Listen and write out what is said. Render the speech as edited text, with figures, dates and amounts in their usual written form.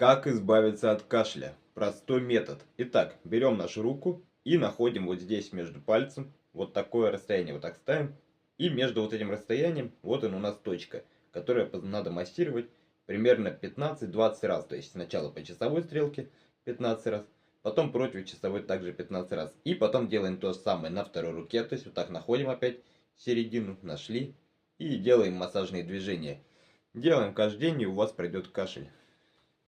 Как избавиться от кашля? Простой метод. Итак, берем нашу руку и находим вот здесь между пальцем, вот такое расстояние вот так ставим. И между вот этим расстоянием, вот он у нас точка, которую надо массировать примерно 15-20 раз. То есть сначала по часовой стрелке 15 раз, потом против часовой также 15 раз. И потом делаем то же самое на второй руке. То есть вот так находим опять середину, нашли и делаем массажные движения. Делаем каждый день, и у вас пройдет кашель.